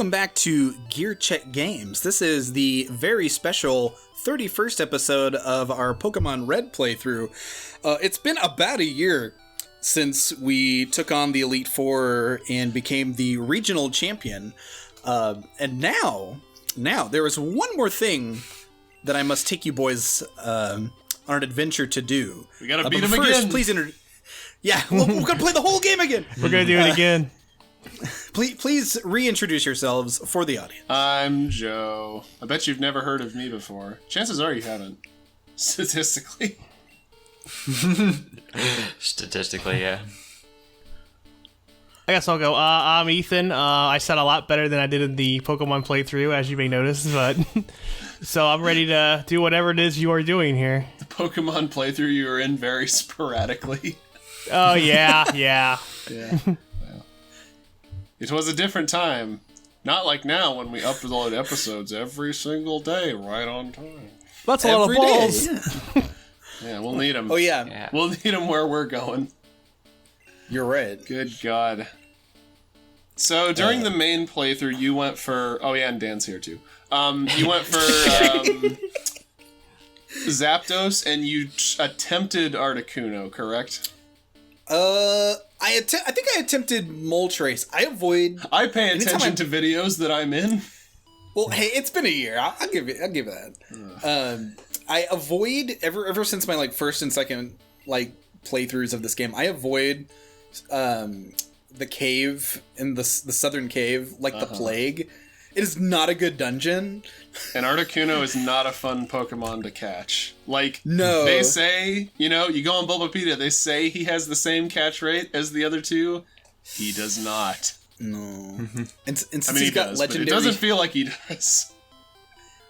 welcome back to Gear Check Games. This is the very special 31st episode of our Pokémon Red playthrough. It's been about a year since we took on the Elite Four and became the regional champion. And now there is one more thing that I must take you boys on an adventure to do. We gotta beat him again. Please Yeah, we're gonna play the whole game again. We're gonna do it again. Please reintroduce yourselves for the audience. I'm Joe. I bet you've never heard of me before. Chances are you haven't. Statistically. Statistically, yeah. I guess I'll go. I'm Ethan. I said a lot better than I did in the Pokemon playthrough, as you may notice, but so I'm ready to do whatever it is you are doing here. The Pokemon playthrough you were in very sporadically. Oh, yeah. Yeah. Well, it was a different time. Not like now when we upload episodes every single day, right on time. That's a lot of balls. Yeah, we'll need them. Oh, yeah. We'll need them where we're going. You're right. Good God. So, during the main playthrough, you went for... Oh, yeah, and Dan's here, too. You went for Zapdos, and you attempted Articuno, correct? I think I attempted Moltres. I pay attention to videos that I'm in. Well, hey, it's been a year. I'll give it that. I avoid ever since my first and second playthroughs of this game. I avoid the cave in the southern cave the plague. It is not a good dungeon. And Articuno is not a fun Pokemon to catch. No. They say, you go on Bulbapedia, they say he has the same catch rate as the other two. He does not. No. And since he got legendary... But it doesn't feel like he does.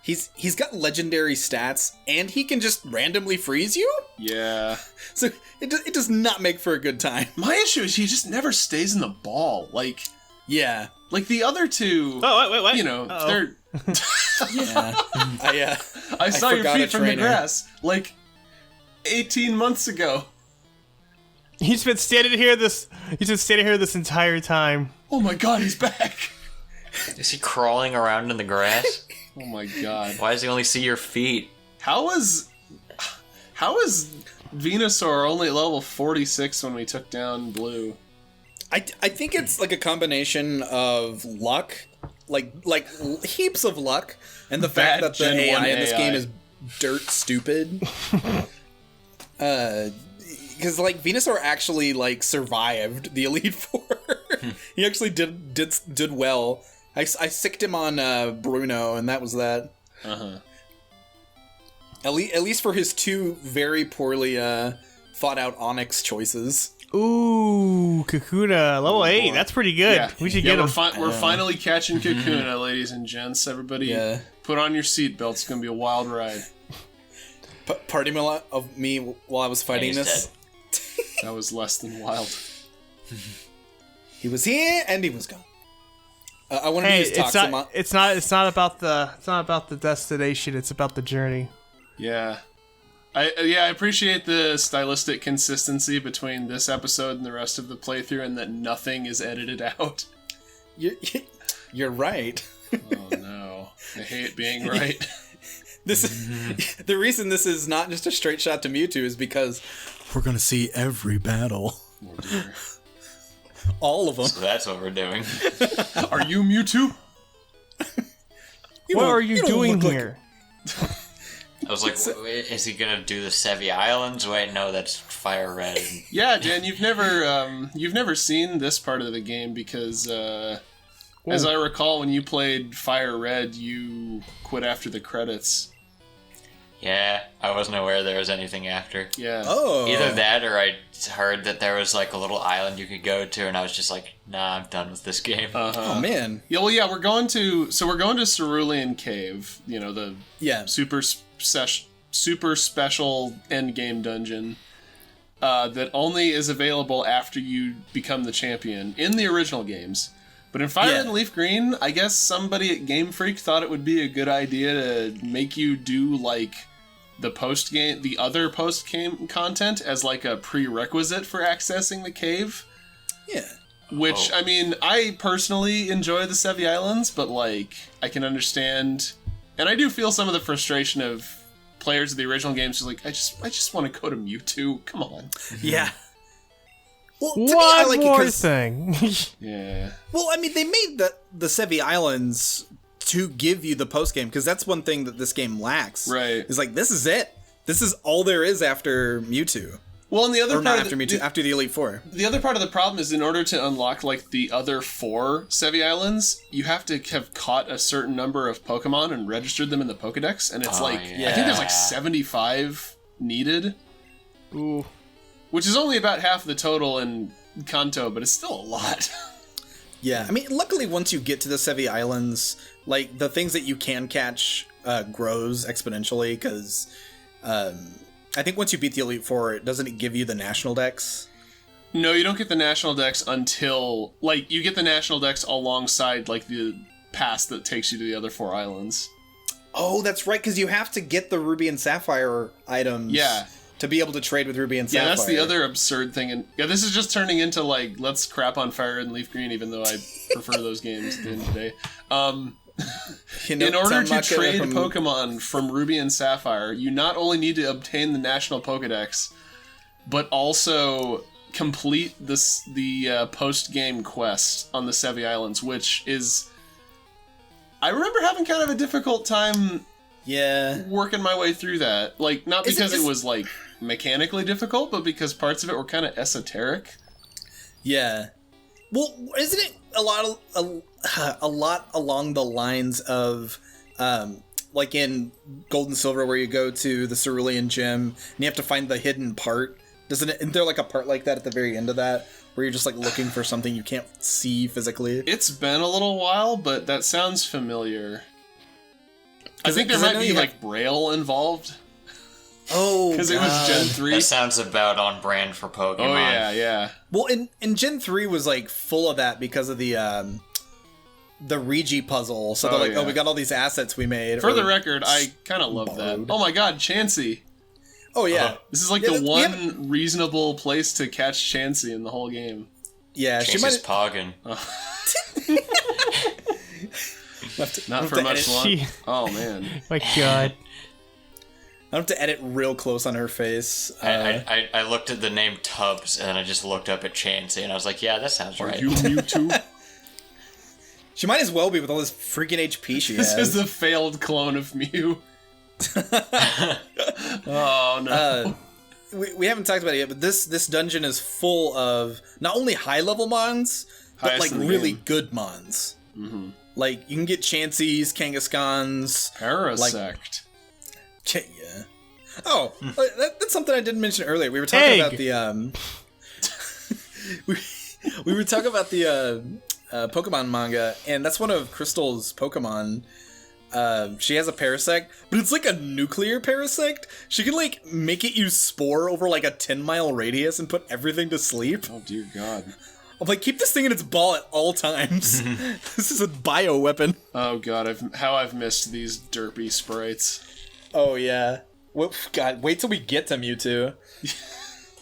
He's got legendary stats, and he can just randomly freeze you? Yeah. So it does not make for a good time. My issue is he just never stays in the ball. Yeah. The other two... Oh, wait. They're... Yeah. I saw your feet from the grass 18 months ago. He's been standing here this entire time. Oh my God, he's back. Is he crawling around in the grass? Oh my God. Why does he only see your feet? How is Venusaur only level 46 when we took down Blue? I think it's a combination of luck, heaps of luck, and the fact that the AI in this game is dirt stupid. Because Venusaur actually survived the Elite Four. He actually did well. I sicked him on Bruno, and that was that. At least for his two very poorly thought out Onyx choices. Ooh, Kakuna, level 8. That's pretty good. Yeah. We should get him. We're finally catching Kakuna, ladies and gents. Everybody, put on your seatbelts. It's gonna be a wild ride. Part of me while I was fighting this. That was less than wild. He was here and he was gone. I want to use Toxamon. It's not about the destination. It's about the journey. Yeah. I appreciate the stylistic consistency between this episode and the rest of the playthrough, and that nothing is edited out. You're right. Oh no, I hate being right. The reason this is not just a straight shot to Mewtwo is because we're gonna see every battle. Oh dear. All of them. So that's what we're doing. Are you Mewtwo? What are you doing here? I was like, is he gonna do the Sevi Islands? Wait, no, that's Fire Red. Yeah, Dan, you've never seen this part of the game because, as I recall, when you played Fire Red, you quit after the credits. Yeah, I wasn't aware there was anything after. Yeah. Oh. Either that, or I heard that there was a little island you could go to, and I was just like, nah, I'm done with this game. Oh man. Yeah. Well, yeah, we're going to Cerulean Cave. The super special end game dungeon that only is available after you become the champion in the original games. But in Fire Red and Leaf Green, I guess somebody at Game Freak thought it would be a good idea to make you do the other post game content as a prerequisite for accessing the cave. Yeah. Which, I mean, I personally enjoy the Sevi Islands, but, like, I can understand... And I do feel some of the frustration of players of the original games who's like, I just want to go to Mewtwo. Come on. Yeah. Well, to One me, I like more it 'cause- thing. Yeah. Well, I mean, they made the Sevi Islands to give you the post game because that's one thing that this game lacks. Right. It's like, this is it. This is all there is after Mewtwo. Well, and the other Or part not of after Mewtwo, after the Elite Four. the other part of the problem is in order to unlock like the other 4 Sevi Islands, you have to have caught a certain number of Pokemon and registered them in the Pokedex, and it's I think there's like 75 needed. Ooh. Which is only about half the total in Kanto, but it's still a lot. Yeah, I mean, luckily once you get to the Sevi Islands, like the things that you can catch grows exponentially because I think once you beat the Elite Four, doesn't it give you the National Dex? No, you don't get the National Dex until like you get the National Dex alongside like the pass that takes you to the other 4 islands. Oh, that's right, because you have to get the Ruby and Sapphire items. Yeah. To be able to trade with Ruby and Sapphire. Yeah, that's the other absurd thing. And yeah, this is just turning into like let's crap on Fire Red and Leaf Green, even though I prefer those games at the end of the day. In order to trade Pokemon from Ruby and Sapphire, you not only need to obtain the National Pokedex, but also complete the post-game quest on the Sevi Islands, which is... I remember having kind of a difficult time working my way through that. Like, not because it was, like, mechanically difficult, but because parts of it were kind of esoteric. Yeah. Well, isn't it a lot along the lines of, like in Gold and Silver, where you go to the Cerulean Gym and you have to find the hidden part? Isn't there like a part like that at the very end of that, where you're just like looking for something you can't see physically? It's been a little while, but that sounds familiar. I think there might be like Braille involved. Oh, because it was Gen 3. That sounds about on brand for Pokemon. Oh yeah. Well, in Gen 3 was like full of that because of the Regi puzzle. So they're like, oh, we got all these assets we made. For the record, I kind of love that. Oh my god, Chansey. Oh yeah. This is like the one reasonable place to catch Chansey in the whole game. Yeah, she might have Poggin. Not for much longer. Oh man. My god. I have to edit real close on her face. I looked at the name Tubbs, and then I just looked up at Chansey, and I was like, yeah, that sounds right. Are you Mewtwo? She might as well be with all this freaking HP she has. This is the failed clone of Mew. Oh, no. We haven't talked about it yet, but this dungeon is full of not only high-level mons, but like really good mons. Mm-hmm. Like, you can get Chanseys, Kangaskhans. Parasect. Yeah. Oh, that's something I didn't mention earlier. We were talking about the we were talking about the Pokemon manga, and that's one of Crystal's Pokemon. She has a Parasect, but it's like a nuclear Parasect. She can like make it use Spore over like a 10-mile radius and put everything to sleep. Oh dear God. I'm like, keep this thing in its ball at all times. This is a bio weapon. Oh God, I've missed these derpy sprites. Oh yeah. Well, God, wait till we get to Mewtwo.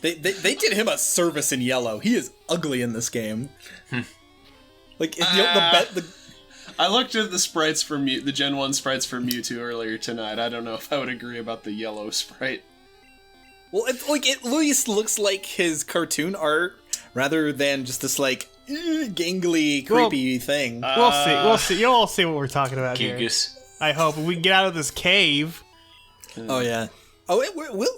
They did him a service in Yellow. He is ugly in this game. Like I looked at the sprites for the Gen 1 sprites for Mewtwo earlier tonight. I don't know if I would agree about the yellow sprite. Well, it at least looks like his cartoon art rather than just this like gangly, creepy thing. We'll see. You'll all see what we're talking about here. Gigas. I hope if we can get out of this cave. Oh yeah. Oh,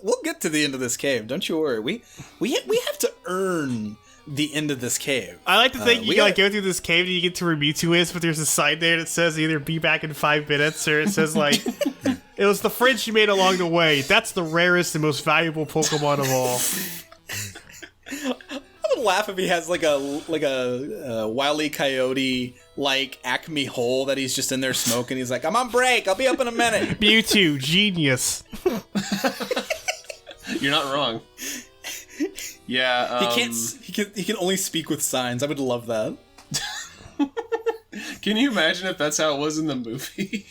we'll get to the end of this cave. Don't you worry. We have to earn the end of this cave. I like to think you like go through this cave and you get to where Mewtwo is, but there's a sign there that says either be back in 5 minutes or it says like it was the friends you made along the way. That's the rarest and most valuable Pokemon of all. I would laugh if he has like a Wile E. Coyote like Acme hole that he's just in there smoking. He's like, I'm on break. I'll be up in a minute. Mewtwo, genius. You're not wrong. Yeah, he can only speak with signs. I would love that. Can you imagine if that's how it was in the movie?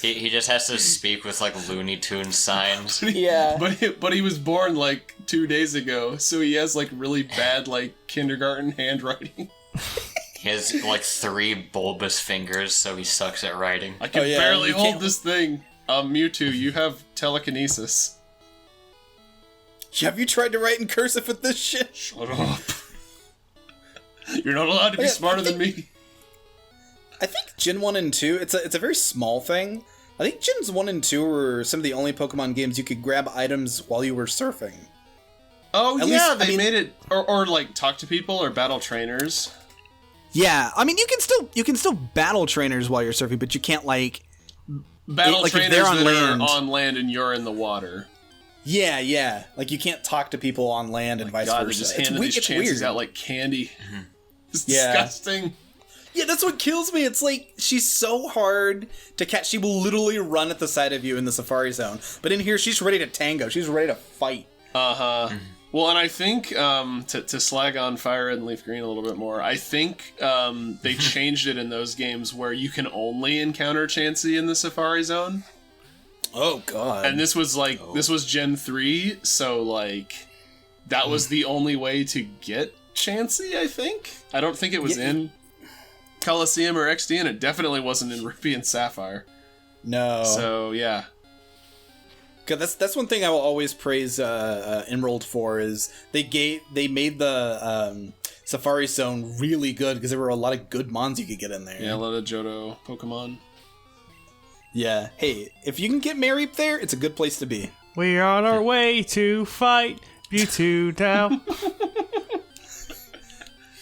He just has to speak with like Looney Tunes signs. Yeah. But he was born like 2 days ago, so he has like really bad like kindergarten handwriting. He has like 3 bulbous fingers, so he sucks at writing. I can barely hold this thing. Mewtwo, you have telekinesis. Have you tried to write in cursive with this shit? Shut up. You're not allowed to be smarter than me. I think Gen 1 and 2, it's a very small thing. I think Gens 1 and 2 were some of the only Pokemon games you could grab items while you were surfing. Oh, yeah, they made it... Or, like, talk to people or battle trainers. Yeah, I mean, you can still battle trainers while you're surfing, but you can't, like... Battle like trainers if they're on that land. are on land and you're in the water. Yeah. Like, you can't talk to people on land and vice God, versa. they just handed these chances out like candy. It's disgusting. Yeah, that's what kills me. It's like, she's so hard to catch. She will literally run at the side of you in the Safari Zone. But in here, she's ready to tango. She's ready to fight. Uh-huh. Well, and I think, to slag on Fire Red and Leaf Green a little bit more, I think they changed it in those games where you can only encounter Chansey in the Safari Zone. Oh, God. And this was, like, this was Gen 3, so, like, that was the only way to get Chansey, I think? I don't think it was in Coliseum or XD, and it definitely wasn't in Ruby and Sapphire. No. So, yeah. God, that's one thing I will always praise Emerald for, is they made the Safari Zone really good, because there were a lot of good mons you could get in there. Yeah, a lot of Johto Pokemon. Yeah. Hey, if you can get Mareep there, it's a good place to be. We're on our way to fight Mewtwo now.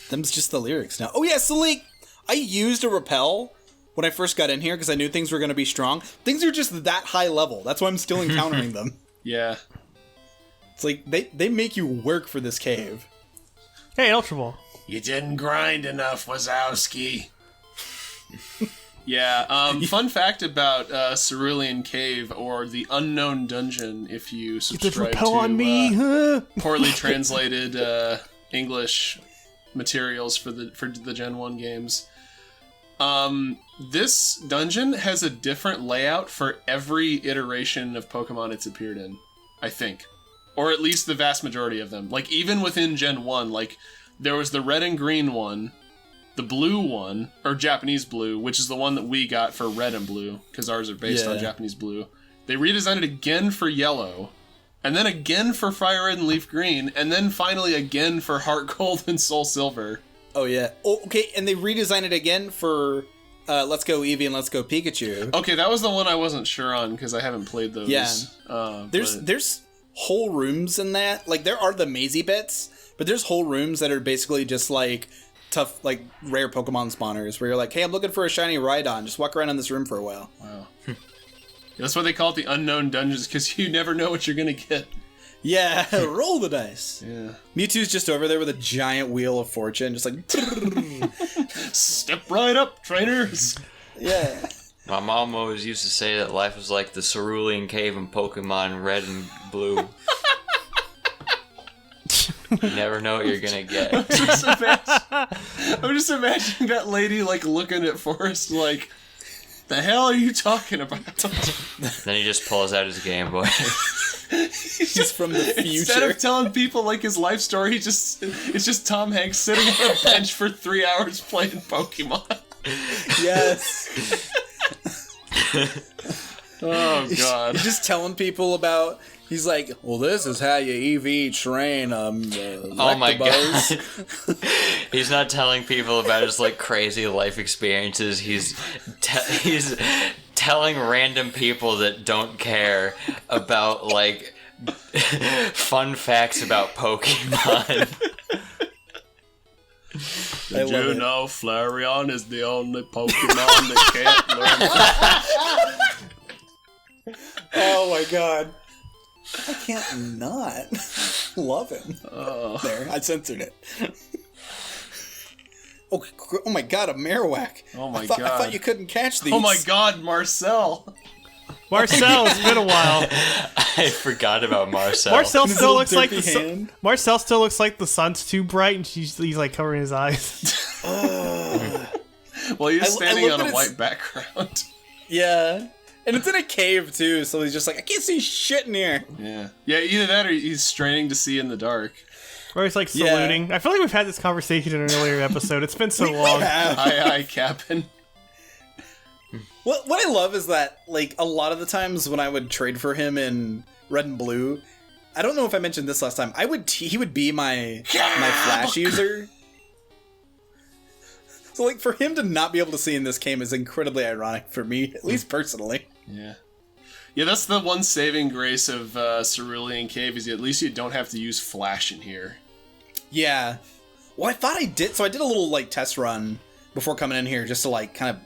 Them's just the lyrics now. Oh yeah, so like, I used a repel when I first got in here because I knew things were going to be strong. Things are just that high level. That's why I'm still encountering them. Yeah. It's like, they make you work for this cave. Hey, Ultra Ball. You didn't grind enough, Wazowski. Yeah, fun fact about Cerulean Cave, or the Unknown Dungeon, if you subscribe repel to on me, huh? poorly translated English materials for the Gen 1 games. This dungeon has a different layout for every iteration of Pokemon it's appeared in, I think. Or at least the vast majority of them. Like, even within Gen 1, like, there was the red and green one, the blue one, or Japanese blue, which is the one that we got for red and blue, because ours are based on Japanese blue. They redesigned it again for yellow, and then again for Fire Red and Leaf Green, and then finally again for Heart Gold and Soul Silver. Oh yeah. Oh, okay, and they redesigned it again for Let's Go Eevee and Let's Go Pikachu. Okay, that was the one I wasn't sure on, because I haven't played those. Yeah. There's whole rooms in that. Like, there are the mazy bits, but there's whole rooms that are basically just like tough, like rare Pokemon spawners, where you're like, hey, I'm looking for a shiny Rhydon. Just walk around in this room for a while. Wow. That's why they call it the Unknown Dungeons, because you never know what you're gonna get. Yeah, roll the dice. Yeah. Mewtwo's just over there with a giant wheel of fortune, just like... Step right up, trainers! Yeah. My mom always used to say that life was like the Cerulean Cave in Pokemon Red and Blue. You never know what you're gonna get. I'm just imagining that lady, like, looking at Forrest like, the hell are you talking about? Then he just pulls out his Game Boy. He's from the future. Instead of telling people, like, his life story, it's just Tom Hanks sitting on a bench for 3 hours playing Pokemon. Yes. Oh, God. He's just telling people about... He's like, well, this is how you EV train Oh my god. He's not telling people about his, like, crazy life experiences. He's telling random people that don't care about, like, fun facts about Pokemon. Did you know Flareon is the only Pokemon that can't learn? Oh my god. I can't not love him. Oh. There, I censored it. Oh my god, a Marowak. Oh my god. I thought you couldn't catch these. Oh my god, Marcel. Marcel, it's been a while. I forgot about Marcel. Marcel still looks like Marcel still looks like the sun's too bright, and he's like covering his eyes. Well, he's standing on a white background. Yeah. And it's in a cave, too, so he's just like, I can't see shit in here. Yeah. Yeah, either that or he's straining to see in the dark. Or he's like saluting. I feel like we've had this conversation in an earlier episode. It's been so long. Aye, Captain. What I love is that, like, a lot of the times when I would trade for him in Red and Blue, I don't know if I mentioned this last time, he would be my Flash user. So, like, for him to not be able to see in this game is incredibly ironic for me, at least personally. Yeah. Yeah, that's the one saving grace of Cerulean Cave, is at least you don't have to use Flash in here. Yeah. Well, I thought I did, so I did a little, like, test run before coming in here, just to, like, kind of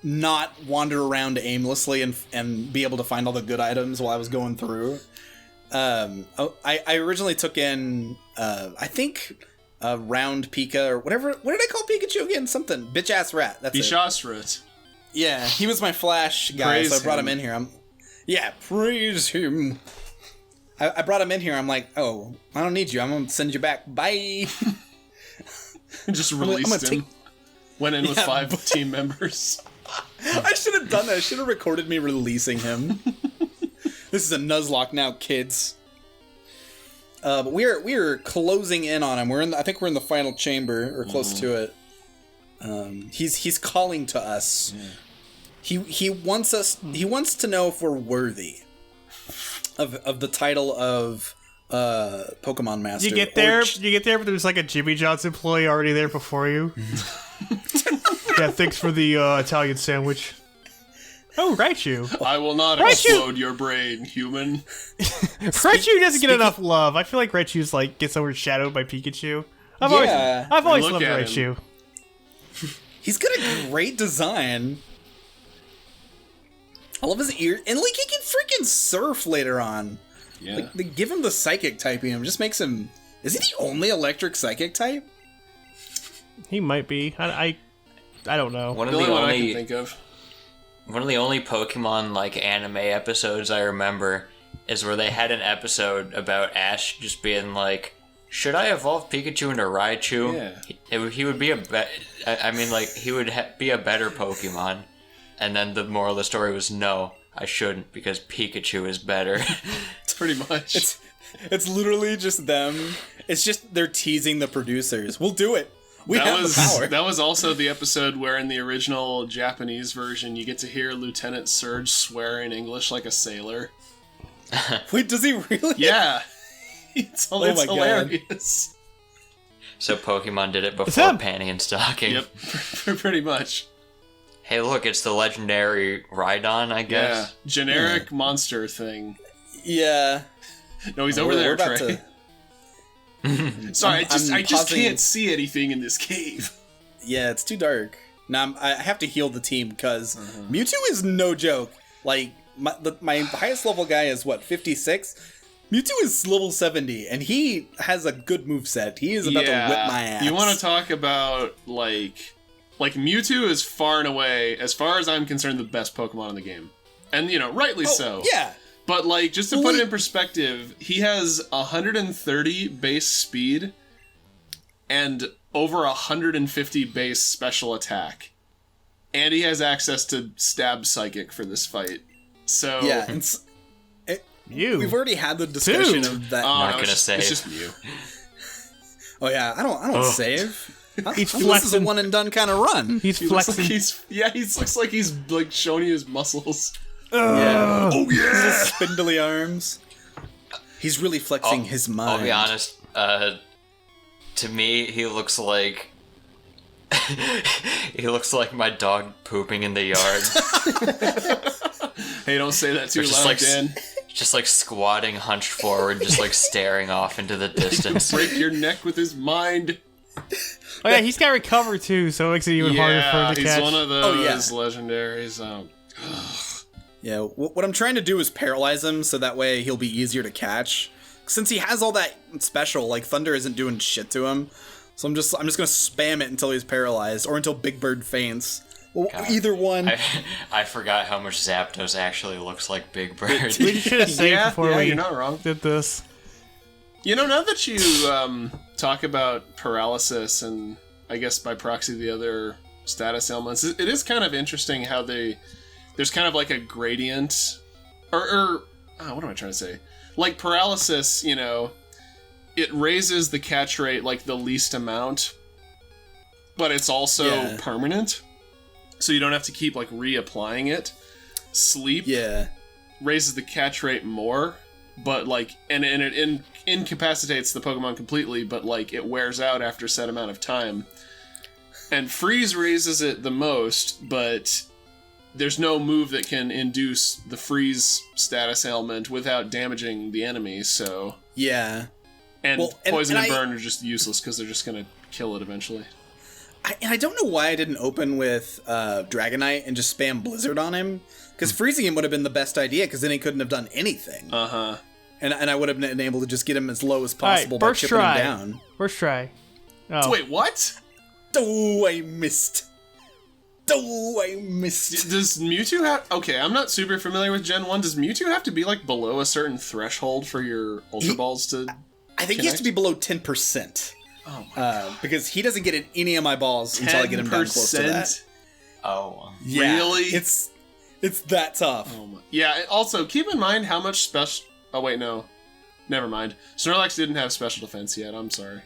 not wander around aimlessly and be able to find all the good items while I was going through. I originally took in, I think... Round Pika, or whatever. What did I call Pikachu again? Something. Bitch-ass rat. That's it. Bishasrat. Yeah, he was my Flash guy, so I brought him in here. Praise him. I brought him in here. I'm like, oh, I don't need you. I'm gonna send you back. Bye. Just released him. Went in with 5 team members. I should have done that. I should have recorded me releasing him. This is a Nuzlocke now, kids. But we're closing in on him. I think we're in the final chamber, or close to it. He's calling to us. Yeah. He wants us. He wants to know if we're worthy of the title of Pokemon Master. You get there, but there's like a Jimmy John's employee already there before you. Yeah, thanks for the Italian sandwich. Oh, Raichu. I will not explode your brain, human. Raichu doesn't get enough love. I feel like Raichu's like gets overshadowed by Pikachu. I've always loved Raichu. He's got a great design. I love his ear, and like he can freaking surf later on. Yeah. Like, they give him the psychic typing. Him just makes him. Is he the only electric psychic type? He might be. I don't know. One of the only one I can think of. One of the only Pokemon, like, anime episodes I remember is where they had an episode about Ash just being like, should I evolve Pikachu into Raichu? Yeah. He would be he would be a better Pokemon. And then the moral of the story was, no, I shouldn't, because Pikachu is better. Pretty much. It's literally just them. It's just they're teasing the producers. We'll do it. The power. That was also the episode where in the original Japanese version you get to hear Lieutenant Surge swear in English like a sailor. Wait, does he really? Yeah. It's hilarious. So Pokemon did it before panty and stocking. Yep, pretty much. Hey, look, it's the legendary Rhydon, I guess. Yeah, generic monster thing. Yeah. No, he's over there, Trey. Sorry, I just can't see anything in this cave. Yeah, it's too dark. Now I have to heal the team because Mewtwo is no joke. Like my highest level guy is what, 56? Mewtwo is level 70, and he has a good moveset. He is about to whip my ass. You want to talk about like Mewtwo is far and away, as far as I'm concerned, the best Pokemon in the game, and rightly so. Yeah. But, like, just to put it in perspective, he has 130 base speed and over 150 base special attack. And he has access to Stab Psychic for this fight. So... Yeah, we've already had the discussion of that. Not gonna save. It's just Mew. Oh, yeah, I don't save. He's flexing. This is a one-and-done kind of run. He's flexing. He looks like he's, like, showing you his muscles. Yeah. Oh yeah! His spindly arms. He's really flexing his mind. I'll be honest. To me, he looks like my dog pooping in the yard. Hey, don't say that too loud, Dan. Just like squatting, hunched forward, just like staring off into the distance. Break your neck with his mind. Oh yeah, he's got recover too, so it makes it even harder for him to catch. He's one of those legendaries. Yeah, what I'm trying to do is paralyze him so that way he'll be easier to catch. Since he has all that special, like Thunder isn't doing shit to him, so I'm just gonna spam it until he's paralyzed or until Big Bird faints. Well, either one. I forgot how much Zapdos actually looks like Big Bird. We should have saved before we you're not wrong. did this. Now that you talk about paralysis and I guess by proxy the other status elements, it is kind of interesting how they there's kind of like a gradient, or what am I trying to say? Like paralysis, you know, it raises the catch rate like the least amount, but it's also permanent, so you don't have to keep like reapplying it. Sleep raises the catch rate more, but like, and it incapacitates the Pokemon completely, but like it wears out after a set amount of time. And freeze raises it the most, but there's no move that can induce the freeze status ailment without damaging the enemy, so... Yeah. And poison and burn are just useless because they're just going to kill it eventually. I don't know why I didn't open with Dragonite and just spam Blizzard on him, because freezing him would have been the best idea, because then he couldn't have done anything. Uh-huh. And I would have been able to just get him as low as possible by chipping him down. First try. Oh. Wait, what? Oh, I missed. Oh, I missed. Does Mewtwo have... Okay, I'm not super familiar with Gen 1. Does Mewtwo have to be, like, below a certain threshold for your Ultra Balls to I think he has to be below 10%. Oh, my God. Because he doesn't get in any of my balls until I get him down close to that. Oh. Yeah, really? It's that tough. Oh my. Yeah, also, keep in mind how much special... Oh, wait, no. Never mind. Snorlax didn't have special defense yet. I'm sorry.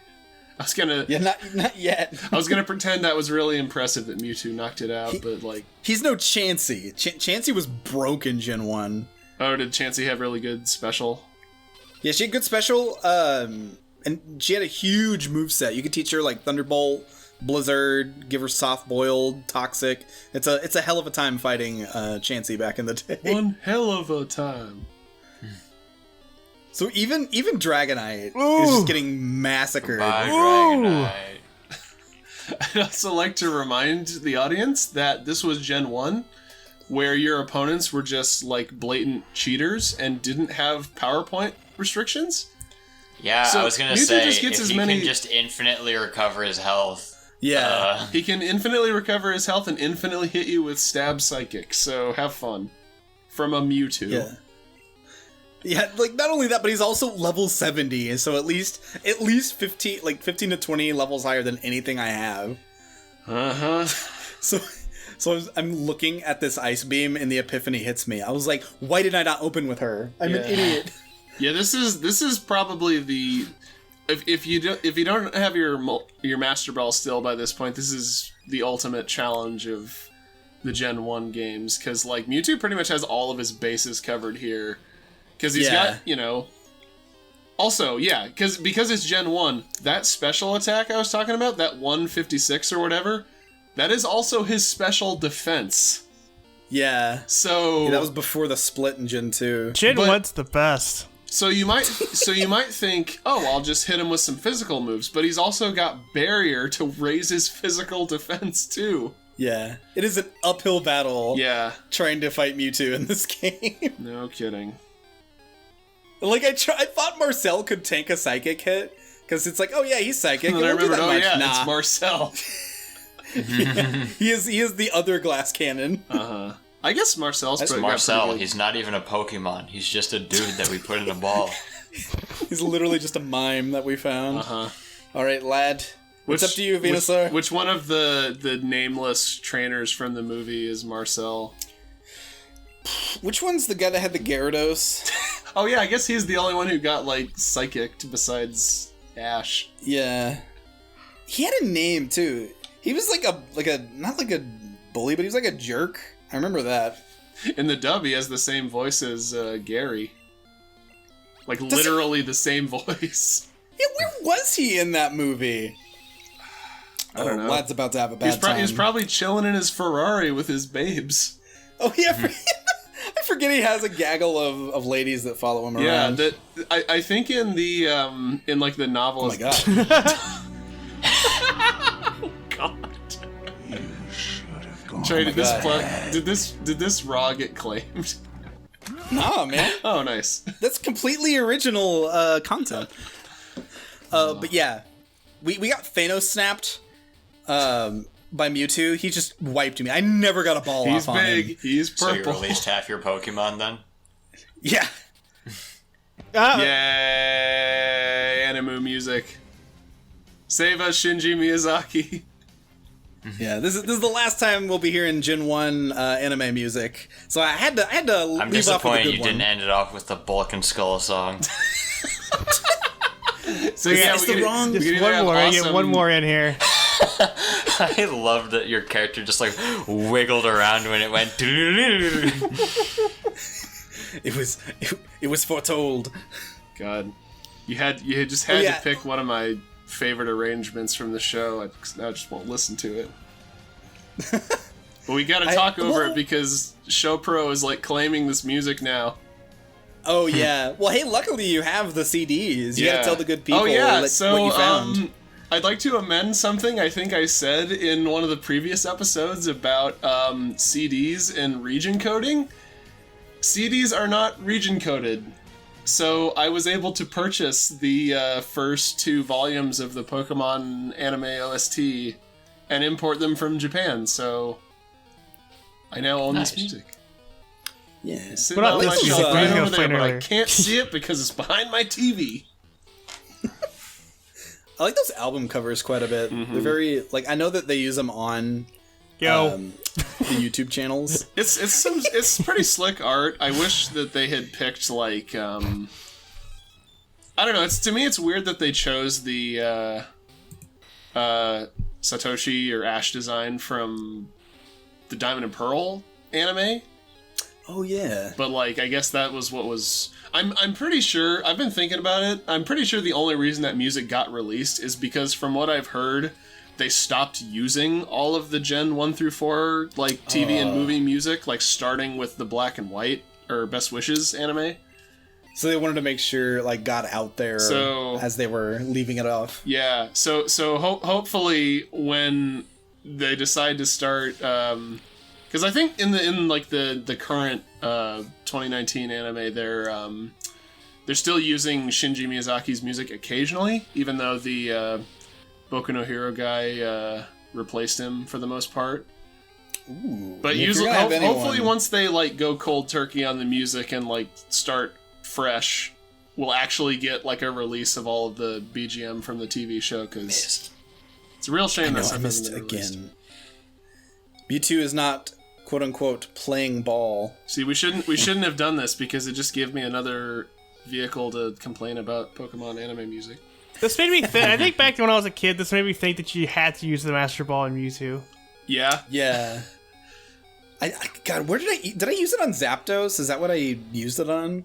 I was gonna... Yeah, not yet. I was gonna pretend that was really impressive that Mewtwo knocked it out, but like... He's no Chansey. Chansey was broken Gen 1. Oh, did Chansey have really good special? Yeah, she had good special, and she had a huge moveset. You could teach her, like, Thunderbolt, Blizzard, give her Soft Boiled, Toxic. It's a hell of a time fighting Chansey back in the day. One hell of a time. So even Dragonite is just getting massacred. Bye, Dragonite. I'd also like to remind the audience that this was Gen 1, where your opponents were just like blatant cheaters and didn't have PowerPoint restrictions. Yeah, So I was gonna Mewtwo say, just gets if as he many- can just infinitely recover his health. Yeah. He can infinitely recover his health and infinitely hit you with Stab Psychic, so have fun. From a Mewtwo. Yeah. Yeah, like, not only that, but he's also level 70, and so at least 15 to 20 levels higher than anything I have. Uh-huh. So I'm looking at this Ice Beam, and the Epiphany hits me. I was like, why did I not open with her? I'm an idiot. Yeah, this is probably the... If you don't have your Master Ball still by this point, this is the ultimate challenge of the Gen 1 games, because, like, Mewtwo pretty much has all of his bases covered here. Because he's got, you know... Also, yeah, because it's Gen 1, that special attack I was talking about, that 156 or whatever, that is also his special defense. Yeah. So... Yeah, that was before the split in Gen 2. Gen 1's the best. So you might think, oh, I'll just hit him with some physical moves, but he's also got Barrier to raise his physical defense, too. Yeah. It is an uphill battle trying to fight Mewtwo in this game. No kidding. Like, I thought Marcel could tank a psychic hit, because it's like, oh yeah, he's psychic. And then I remembered, Nah. it's Marcel. he is the other glass cannon. Uh-huh. I guess Marcel's That's pretty Marcel. good. He's not even a Pokemon. He's just a dude that we put in a ball. He's literally just a mime that we found. Uh-huh. All right, lad. What's up to you, Venusaur? Which one of the nameless trainers from the movie is Marcel? Which one's the guy that had the Gyarados? Oh yeah, I guess he's the only one who got, like, psychicked besides Ash. Yeah. He had a name, too. He was like a not like a bully, but he was like a jerk. I remember that. In the dub, he has the same voice as Gary. Like, literally the same voice. Yeah, where was he in that movie? I don't know. Lad's about to have a bad time. He's probably chilling in his Ferrari with his babes. Oh, yeah, I forget he has a gaggle of ladies that follow him around. Yeah, I think in the in like the novel. Oh my god. Oh god. Trey, did this raw get claimed? Nah, man. Oh, nice. That's completely original content. But yeah, we got Thanos snapped by Mewtwo. He just wiped me. I never got a ball off on him. He's big. He's purple. So you released half your Pokemon then? Yeah. Yay! Animu music. Save us, Shinji Miyazaki. Yeah, this is the last time we'll be hearing Gen 1 anime music. So I had to I'm leave off with a disappointed good you one. didn't end it off with the Bulk and Skull song. So Yeah, we it's the could- wrong- we could Just either one more. have I get one more in here. I love that your character just like wiggled around when it went. It was foretold. God, you just Oh, had yeah. to pick one of my favorite arrangements from the show. I just won't listen to it. But we got to talk over it because Show Pro is like claiming this music now. Oh yeah. Well, hey, luckily you have the CDs. You gotta tell the good people Oh yeah. what So you found. I'd like to amend something I think I said in one of the previous episodes about CDs and region coding. CDs are not region coded. So I was able to purchase the first 2 volumes of the Pokemon anime OST and import them from Japan. So I now own this music. Yeah. It's sitting What on my this shelf is right I over was there, playing but I earlier. can't see it because it's behind my TV. I like those album covers quite a bit. They're very like I know that they use them on the YouTube channels. It's pretty slick art. I wish that they had picked like I don't know. To me it's weird that they chose the Satoshi or Ash design from the Diamond and Pearl anime. Oh yeah. But like I guess that was what was I'm pretty sure I've been thinking about it. I'm pretty sure the only reason that music got released is because from what I've heard they stopped using all of the Gen 1 through 4 like TV and movie music, like starting with the Black and White or Best Wishes anime. So they wanted to make sure like got out there as they were leaving it off. Yeah. So hopefully when they decide to start because I think in the current 2019 anime they're still using Shinji Miyazaki's music occasionally, even though the Boku no Hero guy replaced him for the most part. Ooh. But usually, hopefully, once they like go cold turkey on the music and like start fresh, we'll actually get like a release of all of the BGM from the TV show because it's a real shame that I stuff missed hasn't been released. again. Mewtwo is not quote unquote playing ball. See, we shouldn't have done this because it just gave me another vehicle to complain about Pokemon anime music. This made me think. I think back to when I was a kid, this made me think that you had to use the Master Ball in Mewtwo. Yeah. Yeah. God, where did I use it on Zapdos? Is that what I used it on?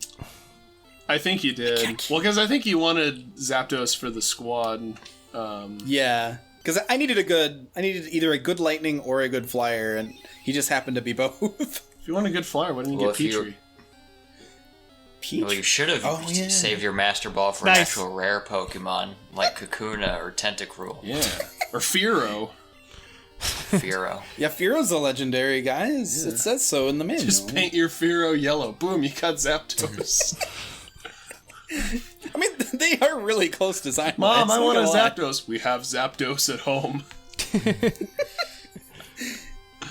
I think you did. Well, because I think you wanted Zapdos for the squad. Yeah. Because I needed either a good lightning or a good flyer, and he just happened to be both. If you want a good flyer, why didn't you get Petrie? Peach? Well, you should have saved your Master Ball for an actual rare Pokemon, like Kakuna or Tentacruel. Yeah. Or Fearow. Fearow. Yeah, Fearo's a legendary, guys. Yeah. It says so in the manual. Just paint your Fearow yellow. Boom, you got Zapdos. I mean, they are really close design. Mom, I want a Zapdos. We have Zapdos at home.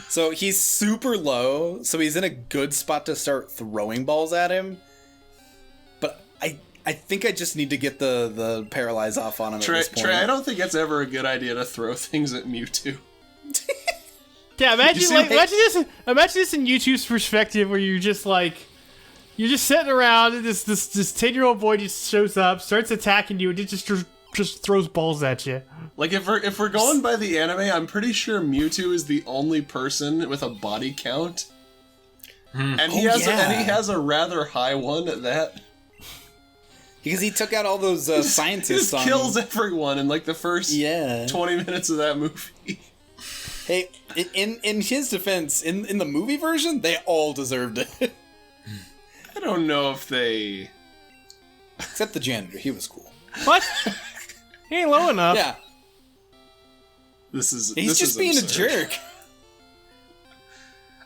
So he's super low, so he's in a good spot to start throwing balls at him. But I think I just need to get the paralyze off on him at this point. Trey, I don't think it's ever a good idea to throw things at Mewtwo. Yeah, imagine this in YouTube's perspective, where you're just sitting around, and this 10-year-old boy just shows up, starts attacking you, and it just throws balls at you. Like if we're going by the anime, I'm pretty sure Mewtwo is the only person with a body count, and he has a rather high one at that. Because he took out all those scientists. He just kills everyone in like the first 20 minutes of that movie. Hey, in his defense, in the movie version, they all deserved it. I don't know if they... Except the janitor, he was cool. What? He ain't low enough. Yeah. He's just being absurd. A jerk.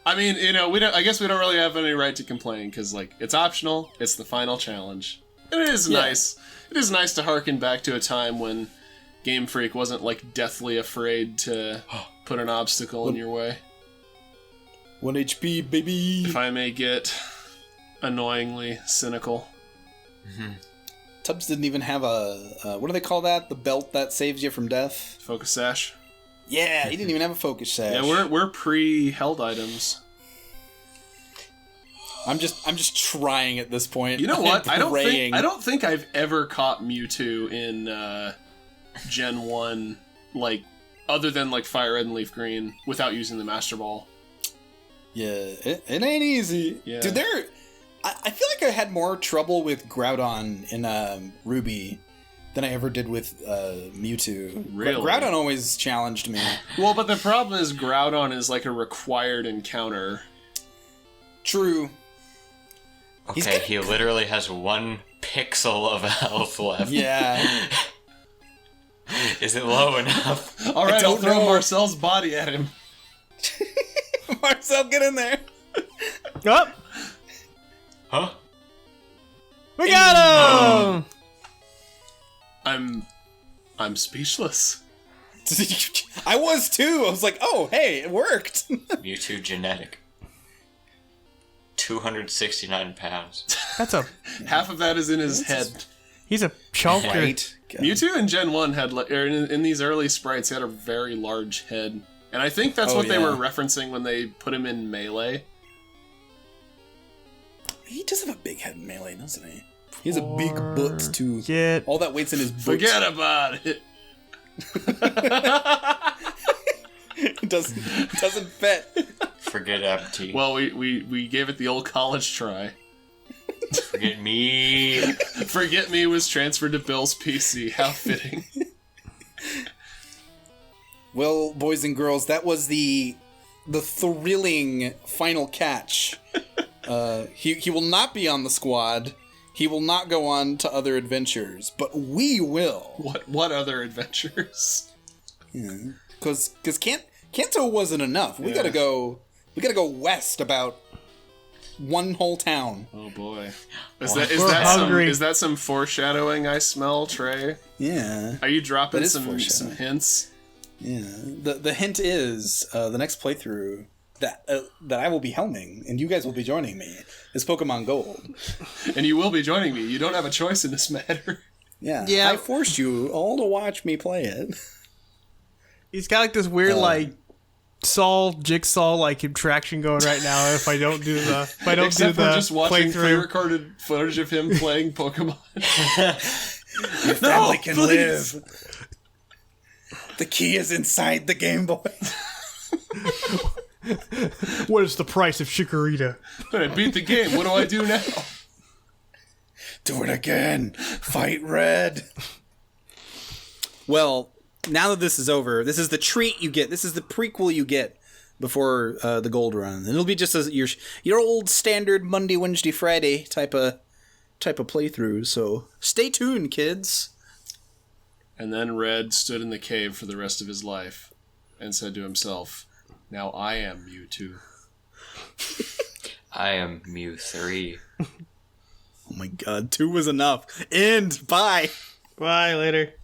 I mean, I guess we don't really have any right to complain, because like, it's optional, it's the final challenge. And it is nice. It is nice to harken back to a time when Game Freak wasn't like deathly afraid to put an obstacle in your way. 1 HP, baby. If I may get annoyingly cynical. Mm-hmm. Tubbs didn't even have a what do they call that? The belt that saves you from death? Focus sash. Yeah, he didn't even have a focus sash. Yeah, we're pre-held items. I'm just trying at this point. You know what? I Praying. don't think I've ever caught Mewtwo in Gen 1, like, other than like Fire Red and Leaf Green, without using the Master Ball. Yeah, it ain't easy. Yeah. Dude, I feel like I had more trouble with Groudon in Ruby than I ever did with Mewtwo. Really? Groudon always challenged me. Well, but the problem is Groudon is like a required encounter. True. Okay, he literally has 1 pixel of health left. Yeah. Is it low enough? All right, I'll don't throw know. Marcel's body at him. Marcel, get in there. Up. Huh? We got him. I'm speechless. I was too. I was like, oh, hey, it worked. Mewtwo genetic. 269 pounds. That's a. Half of that is in his head. He's a chunker. Right. Mewtwo in Gen 1 had, or in these early sprites, he had a very large head. And I think that's what they were referencing when they put him in Melee. He does have a big head in Melee, doesn't he? He has a big butt, too. Get. All that weight's in his butt. Forget about it. It doesn't fit. Forget empty. Well, we gave it the old college try. Forget me. Forget Me was transferred to Bill's PC. How fitting. Well, boys and girls, that was the thrilling final catch. He will not be on the squad. He will not go on to other adventures, but we will. What other adventures? Because Kanto wasn't enough. We gotta go west about one whole town. Oh boy. We're hungry. Is that some foreshadowing I smell, Trey? Yeah. Are you dropping That is some foreshadowing. hints? Yeah. The hint is the next playthrough that I will be helming and you guys will be joining me is Pokemon Gold. And you will be joining me. You don't have a choice in this matter. Yeah. Yeah. I forced you all to watch me play it. He's got like this weird jigsaw like contraction going right now. If I don't do the Except for just watching playthrough. pre-recorded footage of him playing Pokemon. Your family can live. The key is inside the Game Boy. What is the price of Chikorita? I beat the game. What do I do now? Do it again. Fight Red. Well, now that this is over, this is the treat you get. This is the prequel you get before the Gold Run. And it'll be just as your old standard Monday, Wednesday, Friday type of playthrough. So stay tuned, kids. And then Red stood in the cave for the rest of his life and said to himself, "Now I am Mewtwo." I am Mew 3. Oh my god, 2 was enough. End. Bye. Bye, later.